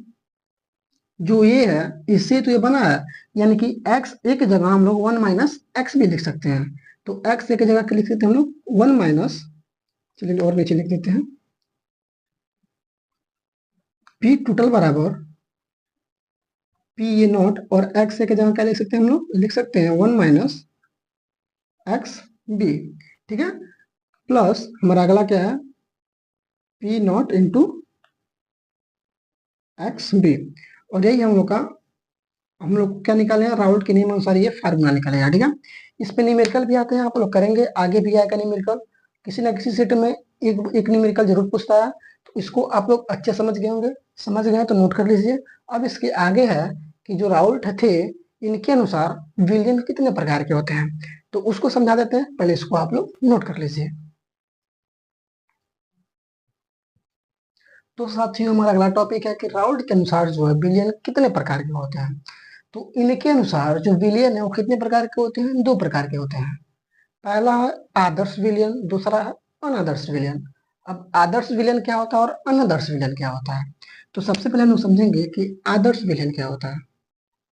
जो ये है इससे तो ये बना है, यानी कि एक्स ए की जगह हम लोग 1 माइनस एक्स बी लिख सकते हैं। तो एक्स ए की जगह क्या लिख सकते हैं हम लोग? 1 माइनस, चलिए और नीचे लिख देते हैं, पी टोटल बराबर पी ए नॉट, और एक्स ए की जगह क्या लिख सकते हैं हम लोग? लिख सकते हैं 1 माइनस एक्स बी, ठीक है। प्लस हमारा अगला क्या है? P naught into X B. और यही हम लोग क्या निकाले हैं? राउल्ट के नियम अनुसार ये फार्मूला निकालेगा, ठीक है। इस पे न्यूमेरिकल भी आते हैं, आप लोग करेंगे, आगे भी आएगा न्यूमेरिकल। किसी ना किसी सेट में एक एक न्यूमेरिकल जरूर पूछता है, तो इसको आप लोग अच्छे समझ गए होंगे। समझ गए तो नोट कर लीजिए। अब इसके आगे है कि जो राउल्ट थे, इनके अनुसार विलयन कितने प्रकार के होते हैं, तो उसको समझा देते हैं। पहले इसको आप लोग नोट कर लीजिए। तो साथियों, हमारा अगला टॉपिक है कि राउल्ट के अनुसार जो है विलयन कितने प्रकार के होते हैं। तो इनके अनुसार जो विलयन है वो कितने प्रकार के होते हैं? 2 प्रकार के होते हैं। पहला है आदर्श विलयन, दूसरा है अनादर्श विलयन। अब आदर्श विलयन क्या होता है और अनादर्श विलयन क्या होता है, तो सबसे पहले हम लोग समझेंगे कि आदर्श विलयन क्या होता है।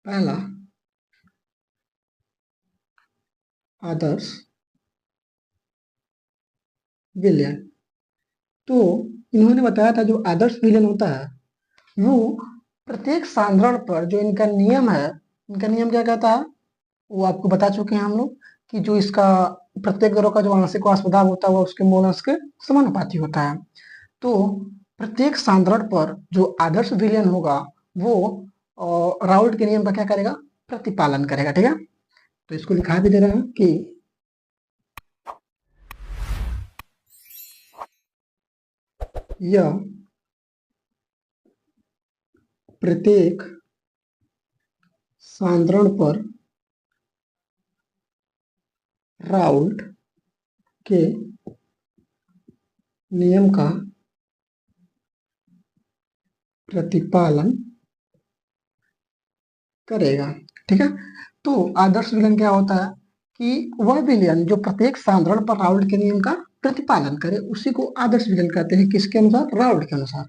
पहला, आदर्श विलयन। तो इन्होंने बताया था जो आदर्श विलयन होता है वो प्रत्येक सांद्रण पर जो इनका नियम है, इनका नियम क्या कहता है वो आपको बता चुके हैं हम लोग, कि जो इसका प्रत्येक द्रव का जो आंशिक वाष्प दाब होता है वो उसके मोल अंश के समानुपाती होता है। तो प्रत्येक सांद्रण पर जो आदर्श विलयन होगा वो राउल्ट के नियम का क्या करेगा? प्रतिपालन करेगा, ठीक है। तो इसको लिखा भी दे रहे हैं कि यह प्रत्येक सांद्रण पर राउल्ट के नियम का प्रतिपालन करेगा। ठीक है, तो आदर्श विलयन क्या होता है कि वह विलयन जो प्रत्येक सांद्रण पर राउल्ट के नियम का प्रतिपालन करे उसी को आदर्श विलयन कहते हैं। किसके अनुसार? राउल्ट के अनुसार।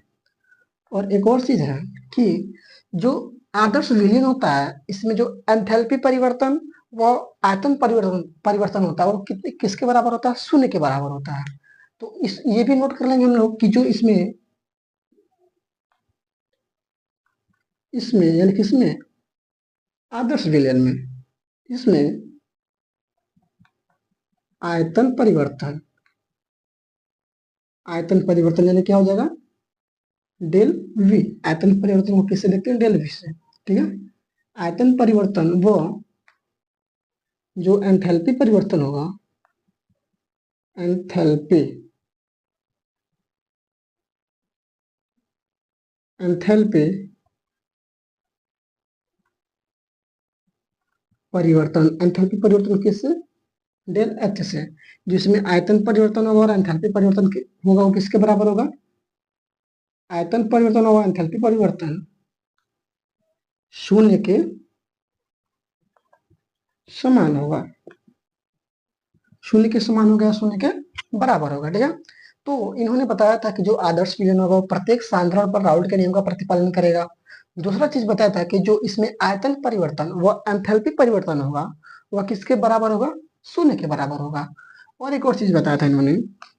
और एक और चीज है कि जो आदर्श विलयन होता है इसमें जो एंथैल्पी परिवर्तन वो आयतन परिवर्तन परिवर्तन होता है वो कितने किसके बराबर होता है? शून्य के बराबर होता है। तो इस ये भी नोट कर लेंगे हम लोग कि जो इसमें इसमें यानी कि इसमें आदर्श विलयन में इसमें आयतन परिवर्तन यानी क्या हो जाएगा? Del V. आयतन परिवर्तन को किससे देखते हैं? डेल वी से। ठीक है, आयतन परिवर्तन वो जो एंथैल्पी परिवर्तन होगा, एंथैल्पी एंथैल्पी परिवर्तन किससे? डेल एच से। जिसमें आयतन परिवर्तन होगा और एंथैल्पी परिवर्तन होगा वो किसके बराबर होगा? आयतन परिवर्तन होगा एंथैल्पी परिवर्तन शून्य के समान होगा। शून्य के समान हो गया, शून्य के बराबर होगा। ठीक है, तो इन्होंने बताया था कि जो आदर्श विलयन होगा वो प्रत्येक सांद्रण पर राउल्ट के नियम का प्रतिपालन करेगा। दूसरा चीज बताया था कि जो इसमें आयतन परिवर्तन व एंथैल्पी परिवर्तन होगा वह किसके बराबर होगा? शून्य के बराबर होगा। और एक और चीज बताया था इन्होंने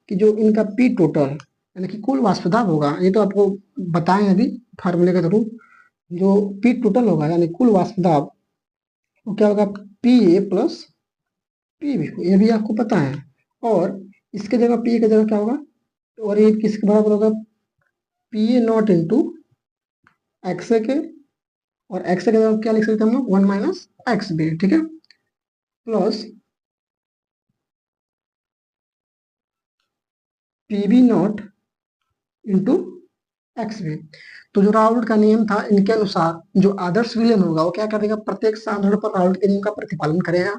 कि जो इनका पी टोटल यानी कि कुल वाष्प दाब होगा, ये तो आपको बताएं अभी फार्मूले के थ्रू। जो पी टोटल होगा यानी कुल वाष्प दाब वो क्या होगा? P A plus P B, ये भी आपको पता है। और इसके जगह पी की जगह क्या होगा? और ये किसके बराबर होगा? P A naught into x a के, और एक्स के जगह क्या लिख सकते हैं हम लोग? 1 माइनस एक्स बी। ठीक है, plus P B naught into X B. तो जो राउल्ट का नियम था इनके अनुसार जो आदर्श विलयन होगा वो क्या करेगा? प्रत्येक सांद्रण पर राउल्ट के नियम का प्रतिपालन करेगा।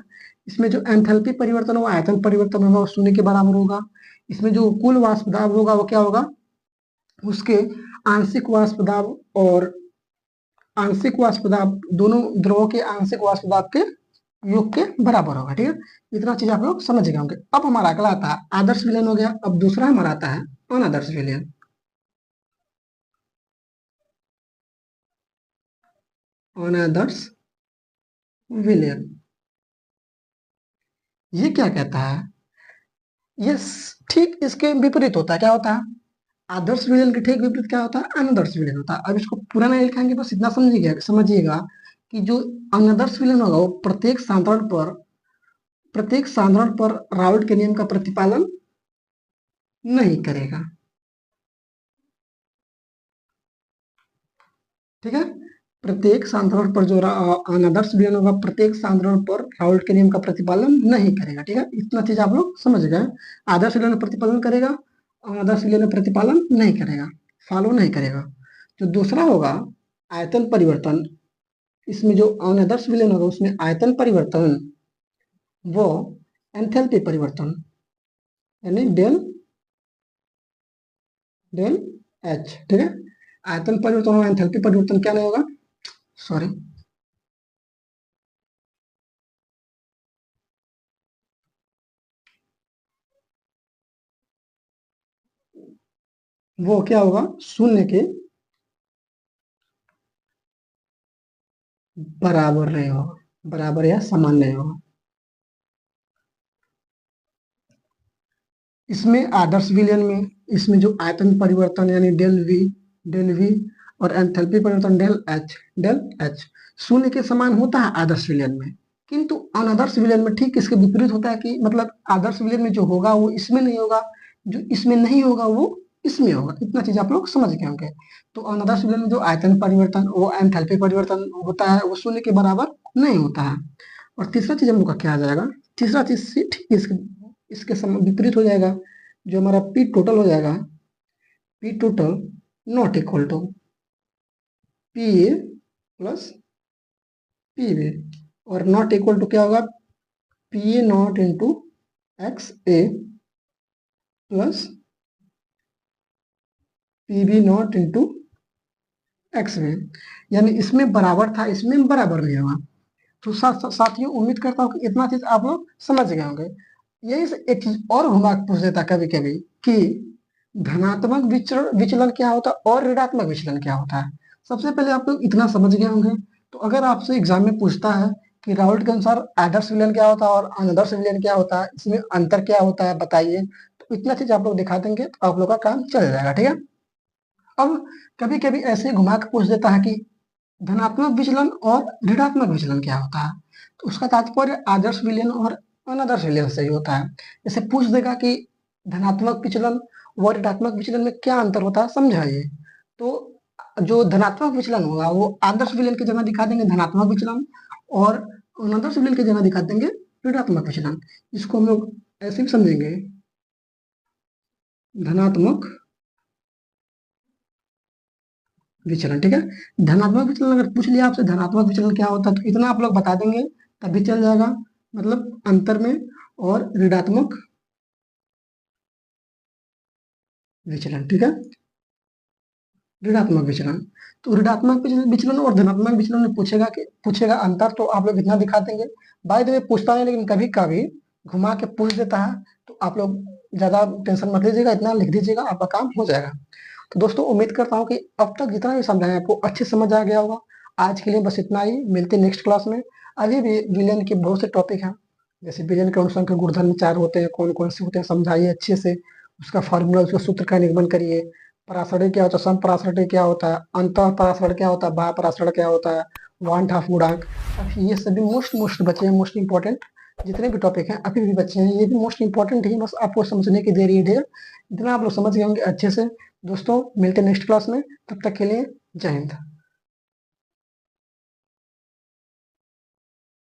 इसमें जो एंथैल्पी परिवर्तन होगा, आयतन परिवर्तन होगा वो शून्य के बराबर होगा। इसमें जो कुल वाष्प दाब होगा वो क्या होगा? उसके आंशिक वाष्प दाब और आंशिक वाष्प दाब दोनों द्रवों के आंशिक वाष्प दाब के योग के बराबर होगा। ठीक है, इतना चीज आप लोग समझ गए होंगे। अब हमारा अगला आता है आदर्श विलयन हो गया। अब दूसरा हमारा आता है अनादर्श विलयन। अनादर्श विलयन ये क्या कहता है? ये ठीक इसके विपरीत होता है। क्या होता है? आदर्श विलयन के ठीक विपरीत क्या होता है? अनादर्श विलयन होता है। अब इसको पूरा नहीं लिखाएंगे, बस इतना समझिएगा कि जो अनादर्श विलयन होगा वो प्रत्येक सांद्रण पर राउल्ट के नियम का प्रतिपालन नहीं करेगा। ठीक है, प्रत्येक सांद्रण पर जो अनादर्श विलयन होगा प्रत्येक सांद्रण पर राउल्ट के नियम का प्रतिपालन नहीं करेगा। ठीक है, इतना चीज आप लोग समझ गए। आदर्श विलयन प्रतिपालन करेगा, अनादर्श विलयन प्रतिपालन नहीं करेगा, फॉलो नहीं करेगा। जो दूसरा होगा आयतन परिवर्तन, इसमें जो अनादर्श विलयन होगा उसमें आयतन परिवर्तन वो एंथैल्पी परिवर्तन यानी डेल डेल एच। ठीक है, आयतन परिवर्तन और एंथैल्पी परिवर्तन क्या नहीं होगा? सॉरी, वो क्या होगा? शून्य के बराबर नहीं होगा, बराबर या समान नहीं होगा। इसमें आदर्श विलयन में इसमें जो आयतन परिवर्तन यानी डेल वी और एंथैल्पी परिवर्तन डेल एच शून्य के समान होता है आदर्श विलयन में। किंतु अनादर्श विलयन में ठीक इसके विपरीत होता है कि मतलब आदर्श विलयन में जो होगा वो इसमें नहीं होगा, जो इसमें नहीं होगा वो इसमें होगा। इतना चीज आप लोग समझ गए होंगे। तो अनादर्श विलयन में जो आयतन परिवर्तन वो एंथैल्पी परिवर्तन होता है वो शून्य के बराबर नहीं होता है। और तीसरा चीज हम लोग का क्या आ जाएगा? तीसरा चीज से ठीक इसके इसके विपरीत हो जाएगा। जो हमारा पी टोटल हो जाएगा, P total not equal to P A plus P B, और नॉट इक्वल टू क्या होगा, P A naught into x A plus P B naught into X B, यानी इसमें बराबर था, इसमें बराबर नहीं होगा। तो साथियों उम्मीद करता हूँ कि इतना चीज आप लोग समझ गए होंगे। यही से एक चीज और घुमा के पूछ देता कभी कभी कि धनात्मक विचलन विचलन क्या होता है और ऋणात्मक विचलन क्या होता है। सबसे पहले आप लोग इतना समझ गए होंगे। तो अगर आपसे एग्जाम में पूछता है कि राउल्ट के अनुसार आदर्श विलयन क्या होता है और अनादर्श विलयन क्या होता है, इसमें अंतर क्या होता है बताइए, तो इतना चीज आप लोग दिखा देंगे तो आप लोग का काम चल जाएगा। ठीक है। अब कभी कभी ऐसे घुमा के पूछ देता है कि धनात्मक विचलन और ऋणात्मक विचलन क्या होता है, तो उसका तात्पर्य आदर्श विलयन और अनादर्श विलयन से ही होता है। जैसे पूछ देगा कि धनात्मक विचलन व ऋणात्मक विचलन में क्या अंतर होता है समझाइए, तो जो धनात्मक विचलन होगा वो आदर्श विलयन की जगह दिखा देंगे धनात्मक विचलन, और अनादर्श विलयन की जगह दिखा देंगे ऋणात्मक विचलन। इसको हम लोग ऐसे भी समझेंगे, धनात्मक विचलन। ठीक है। धनात्मक विचलन अगर पूछ लिया आपसे धनात्मक विचलन क्या होता है, तो इतना आप लोग बता देंगे तभी चल जाएगा, मतलब अंतर में, और ऋणात्मक विचलन। ठीक है। ऋणात्मक विचलन, तो ऋणात्मक विचलन और धनात्मक विचलन में पूछेगा अंतर, तो आप लोग इतना दिखा देंगे। बाय द वे पूछता है लेकिन कभी कभी घुमा के पूछ देता है, तो आप लोग ज्यादा टेंशन मत लीजिएगा, इतना लिख दीजिएगा, आपका काम हो जाएगा। तो दोस्तों उम्मीद करता हूँ कि अब तक जितना भी समझाया आपको अच्छे समझ आ गया होगा। आज के लिए बस इतना ही, मिलते नेक्स्ट क्लास में। अभी भी विलयन के बहुत से टॉपिक हैं, जैसे विलयन के अनुसंग के गुणधर्म चार होते हैं, कौन कौन से होते हैं समझाइए अच्छे से, उसका फॉर्मूला उसका सूत्र का निगमन करिए। परासरण क्या होता है, सम परासरण क्या होता है, अंत परासरण क्या होता है, बाह्य परासरण क्या होता है, वान हाफ गुणांक। अब ये सभी मोस्ट मोस्ट बचे हैं, मोस्ट इंपॉर्टेंट जितने भी टॉपिक हैं अभी भी बच्चे हैं, ये भी मोस्ट इंपॉर्टेंट ही, बस आपको समझने की देरी है। इतना आप लोग समझ गए होंगे अच्छे से। दोस्तों मिलते हैं नेक्स्ट क्लास में, तब तक के लिए जय हिंद।